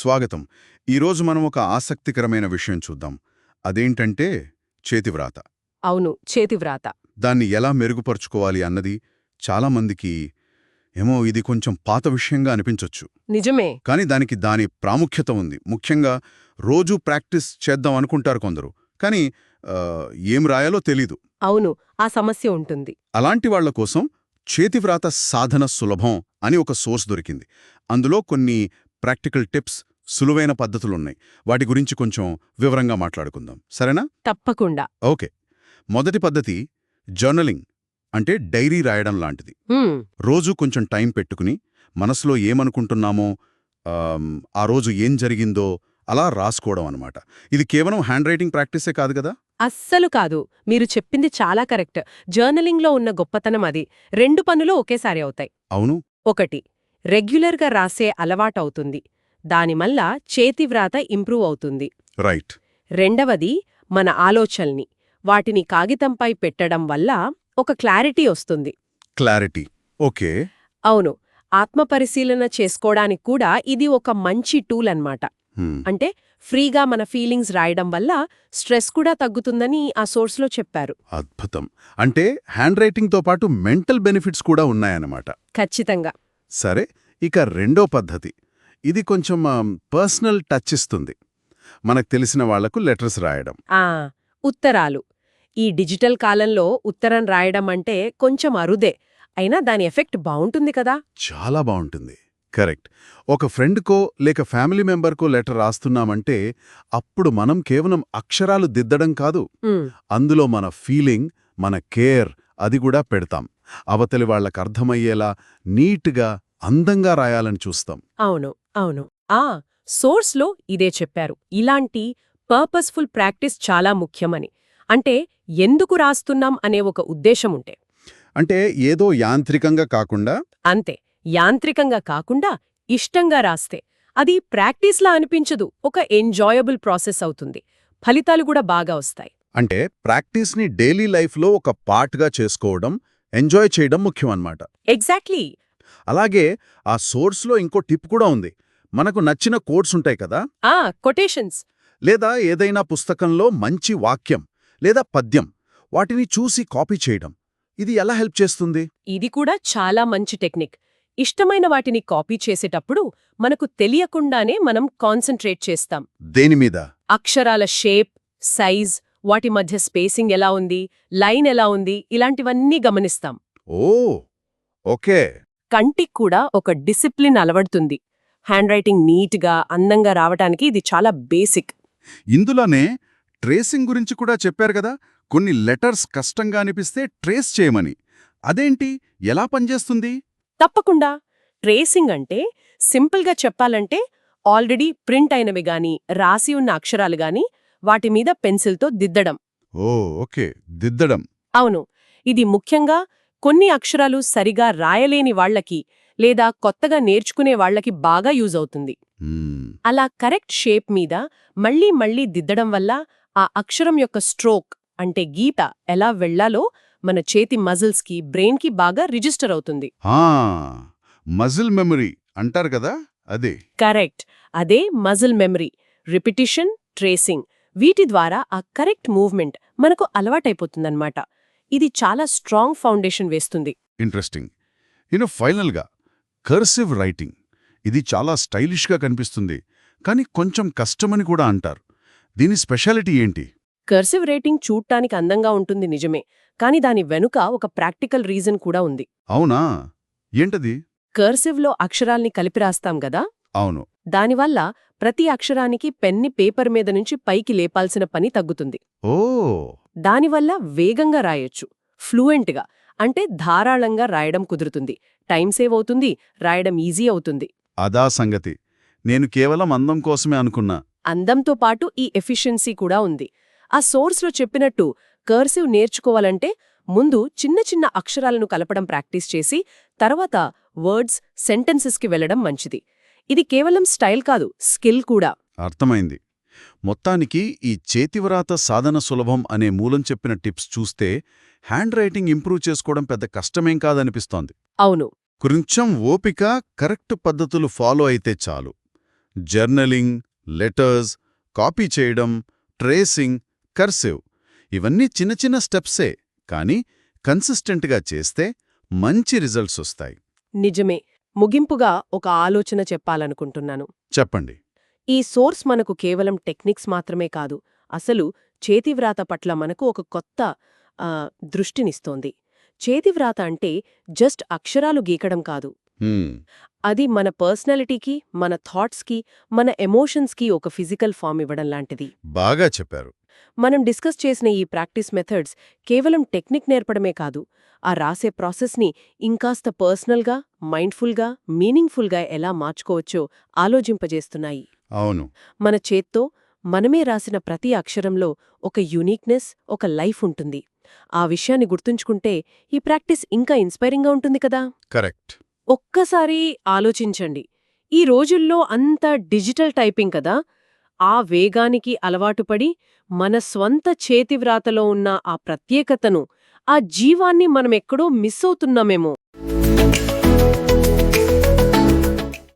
స్వాగతం. ఈరోజు మనం ఒక ఆసక్తికరమైన విషయం చూద్దాం. అదేంటంటే చేతివ్రాత. అవును, చేతివ్రాత. దాన్ని ఎలా మెరుగుపరుచుకోవాలి అన్నది చాలామందికి ఇది కొంచెం పాత విషయంగా అనిపించొచ్చు. నిజమే. కానీ దానికి దాని ప్రాముఖ్యత ఉంది. ముఖ్యంగా రోజూ ప్రాక్టీస్ చేద్దాం అనుకుంటారు కొందరు. కానీ ఏం రాయాలో తెలీదు. అవును, ఆ సమస్య ఉంటుంది. అలాంటి వాళ్ల కోసం చేతివ్రాత సాధన సులభం అని ఒక సోర్స్ దొరికింది. అందులో కొన్ని ప్రాక్టికల్ టిప్స్, సులువైన పద్ధతులున్నాయి. వాటి గురించి కొంచెం వివరంగా మాట్లాడుకుందాం, సరేనా? తప్పకుండా. ఓకే. మొదటి పద్ధతి జర్నలింగ్, అంటే డైరీ రాయడం లాంటిది. రోజు కొంచెం టైం పెట్టుకుని మనసులో ఏమనుకుంటున్నామో, ఆ రోజు ఏం జరిగిందో అలా రాసుకోవడం అన్నమాట. ఇది కేవలం హ్యాండ్ రైటింగ్ ప్రాక్టీసే కాదు కదా? అస్సలు కాదు. మీరు చెప్పింది చాలా కరెక్ట్. జర్నలింగ్లో ఉన్న గొప్పతనం అది. 2 పనులు ఒకేసారి అవుతాయి. అవును. 1, రెగ్యులర్గా రాసే అలవాటవుతుంది. దానివల్ల చేతివ్రాత ఇంప్రూవ్ అవుతుంది. రైట్. 2వది, మన ఆలోచనల్ని వాటిని కాగితంపై పెట్టడం వల్ల ఒక క్లారిటీ వస్తుంది. క్లారిటీ. ఓకే. అవును, ఆత్మపరిశీలన చేసుకోవడానికి కూడా ఇది ఒక మంచి టూల్ అన్నమాట. అంటే ఫ్రీగా మన ఫీలింగ్స్ రాయడం వల్ల స్ట్రెస్ కూడా తగ్గుతుందని ఆ సోర్స్లో చెప్పారు. అద్భుతం. అంటే హ్యాండ్ రైటింగ్తో పాటు మెంటల్ బెనిఫిట్స్ కూడా ఉన్నాయన్నమాట. ఖచ్చితంగా. సరే, ఇక రెండో పద్ధతి. ఇది కొంచెం పర్సనల్ టచ్ ఇస్తుంది. మనకు తెలిసిన వాళ్లకు లెటర్స్ రాయడం. ఉత్తరాలు. ఈ డిజిటల్ కాలంలో ఉత్తరం రాయడం అంటే కొంచెం అరుదే, అయినా దాని ఎఫెక్ట్ బావుంటుంది కదా. చాలా బావుంటుంది. కరెక్ట్. ఒక ఫ్రెండ్కో లేక ఫ్యామిలీ మెంబర్కో లెటర్ రాస్తున్నామంటే అప్పుడు మనం కేవలం అక్షరాలు దిద్దడం కాదు, అందులో మన ఫీలింగ్, మన కేర్ అది కూడా పెడతాం. అవతలి వాళ్లకర్థమయ్యేలా నీట్గా, అందంగా రాయాలని చూస్తాం. అవును, అవును. సోర్స్లో ఇదే చెప్పారు. ఇలాంటి పర్పస్ఫుల్ ప్రాక్టీస్ చాలా ముఖ్యమని. అంటే ఎందుకు రాస్తున్నాం అనే ఒక ఉద్దేశముంటే. అంటే ఏదో యాంత్రికంగా కాకుండా. అంతే. యాంత్రికంగా కాకుండా ఇష్టంగా రాస్తే అది ప్రాక్టీస్లా అనిపించదు, ఒక ఎంజాయబుల్ ప్రాసెస్ అవుతుంది. ఫలితాలు కూడా బాగా వస్తాయి. అంటే ప్రాక్టీస్ని డైలీ లైఫ్లో ఒక పార్ట్గా చేసుకోవడం, ఎంజాయ్ చేయడం ముఖ్యం అన్నమాట. ఎగ్జాక్ట్లీ. అలాగే ఆ సోర్స్లో ఇంకో టిప్ కూడా ఉంది. మనకు నచ్చిన కోట్స్ ఉంటాయి కదా, కొటేషన్స్, లేదా ఏదైనా పుస్తకంలో మంచి వాక్యం లేదా పద్యం, వాటిని చూసి కాపీ చేయడం. ఇది ఎలా హెల్ప్ చేస్తుంది? ఇది కూడా చాలా మంచి టెక్నిక్. ఇష్టమైన వాటిని కాపీ చేసేటప్పుడు మనకు తెలియకుండానే మనం కాన్సంట్రేట్ చేస్తాం. దేని మీద? అక్షరాల షేప్, సైజ్, వాటి మధ్య స్పేసింగ్ ఎలా ఉంది, లైన్ ఎలా ఉంది, ఇలాంటివన్నీ గమనిస్తాం. ఓకే. కంటికి కూడా ఒక డిసిప్లిన్ అలవడుతుంది. హ్యాండ్ రైటింగ్ నీట్గా, అందంగా రావటానికి ఇది చాలా బేసిక్. ఇందులోనే ట్రేసింగ్ గురించి కూడా చెప్పారు కదా. కొన్ని లెటర్స్ కష్టంగా అనిపిస్తే ట్రేస్ చేయమని. అదేంటి, ఎలా పనిచేస్తుంది? తప్పకుండా. ట్రేసింగ్ అంటే సింపుల్గా చెప్పాలంటే ఆల్రెడీ ప్రింట్ అయినవి గాని, రాసి ఉన్న అక్షరాలు గాని వాటి మీద పెన్సిల్తో దిద్దడం. ఓకే, దిద్దడం. అవును. ఇది ముఖ్యంగా కొన్ని అక్షరాలు సరిగా రాయలేని వాళ్లకి లేదా కొత్తగా నేర్చుకునే వాళ్లకి బాగా యూజ్ అవుతుంది. అలా కరెక్ట్ షేప్ మీద మళ్లీ మళ్లీ దిద్దడం వల్ల ఆ అక్షరం యొక్క స్ట్రోక్ అంటే గీత ఎలా వెళ్లాలో మన చేతి మజిల్స్కి, బ్రెయిన్కి బాగా రిజిస్టర్ అవుతుంది. మజిల్ మెమరీ అంటారు కదా, అదే. కరెక్ట్. అదే మజిల్ మెమరీ. రిపిటిషన్, ట్రేసింగ్, వీటి ద్వారా ఆ కరెక్ట్ మూవ్మెంట్ మనకు అలవాటైపోతుందన్నమాట. ఇది చాలా స్ట్రాంగ్ ఫౌండేషన్ వేస్తుంది. ఇంట్రెస్టింగ్. ఫైనల్గా కర్సివ్ రైటింగ్. ఇది చాలా స్టైలిష్గా కనిపిస్తుంది, కానీ కొంచెం కష్టమని కూడా అంటారు. దీని స్పెషాలిటీ ఏంటి? కర్సివ్ రైటింగ్ చూడ్డానికి అందంగా ఉంటుంది నిజమే, కానీ దాని వెనుక ఒక ప్రాక్టికల్ రీజన్ కూడా ఉంది. అవునా? ఏంటది? కర్సివ్లో అక్షరాల్ని కలిపి రాస్తాం గదా. అవును. దానివల్ల ప్రతి అక్షరానికి పెన్ని పేపర్ మీద నుంచి పైకి లేపాల్సిన పని తగ్గుతుంది. దానివల్ల వేగంగా రాయొచ్చు, ఫ్లూయెంట్గా, అంటే ధారాళంగా రాయడం కుదురుతుంది. టైం సేవ్ అవుతుంది, రాయడం ఈజీ అవుతుంది. అదా సంగతి. నేను కేవలం అందం కోసమే అనుకున్నా. అందంతో పాటు ఈ ఎఫిషియన్సీ కూడా ఉంది. ఆ సోర్స్లో చెప్పినట్టు కర్సివ్ నేర్చుకోవాలంటే ముందు చిన్న చిన్న అక్షరాలను కలపడం ప్రాక్టీస్ చేసి తర్వాత వర్డ్స్, సెంటెన్సెస్కి వెళ్లడం మంచిది. ఇది కేవలం స్టైల్ కాదు, స్కిల్ కూడా. అర్థమైంది. మొత్తానికి ఈ చేతివ్రాత సాధన సులభం అనే మూలం చెప్పిన టిప్స్ చూస్తే హ్యాండ్ రైటింగ్ ఇంప్రూవ్ చేసుకోవడం పెద్ద కష్టమేం కాదనిపిస్తోంది. అవును. కొంచెం ఓపిక, కరెక్ట్ పద్ధతులు ఫాలో అయితే చాలు. జర్నలింగ్, లెటర్స్, కాపీ చేయడం, ట్రేసింగ్, కర్సివ్ ఇవన్నీ చిన్న చిన్న స్టెప్సే, కానీ కన్సిస్టెంట్గా చేస్తే మంచి రిజల్ట్స్ వస్తాయి. నిజమే. ముగింపుగా ఒక ఆలోచన చెప్పాలనుకుంటున్నాను. చెప్పండి. ఈ సోర్స్ మనకు కేవలం టెక్నిక్స్ మాత్రమే కాదు, అసలు చేతివ్రాత పట్ల మనకు ఒక కొత్త దృష్టినిస్తోంది. చేతివ్రాత అంటే జస్ట్ అక్షరాలు గీకడం కాదు. హ్మ్, అది మన పర్సనాలిటీకి, మన థాట్స్కి, మన ఎమోషన్స్కి ఒక ఫిజికల్ ఫామ్ ఇవ్వడం లాంటిది. బాగా చెప్పారు. మనం డిస్కస్ చేసిన ఈ ప్రాక్టీస్ మెథడ్స్ కేవలం టెక్నిక్ నేర్పడమే కాదు, ఆ రాసే ప్రాసెస్ని ఇంకాస్త పర్సనల్గా, మైండ్ఫుల్గా, మీనింగ్ఫుల్గా ఎలా మార్చుకోవచ్చో ఆలోచింపజేస్తున్నాయి. అవును. మన చేత్తో మనమే రాసిన ప్రతి అక్షరంలో ఒక యూనిక్నెస్, ఒక లైఫ్ ఉంటుంది. ఆ విషయాన్ని గుర్తుంచుకుంటే ఈ ప్రాక్టీస్ ఇంకా ఇన్స్పైరింగ్గా ఉంటుంది కదా. కరెక్ట్. ఒక్కసారి ఆలోచించండి. ఈ రోజుల్లో అంత డిజిటల్ టైపింగ్ కదా, ఆ వేగానికి అలవాటుపడి మన స్వంత చేతివ్రాతలో ఉన్న ఆ ప్రత్యేకతను, ఆ జీవాన్ని మనమెక్కడో మిస్ అవుతున్నామేమో.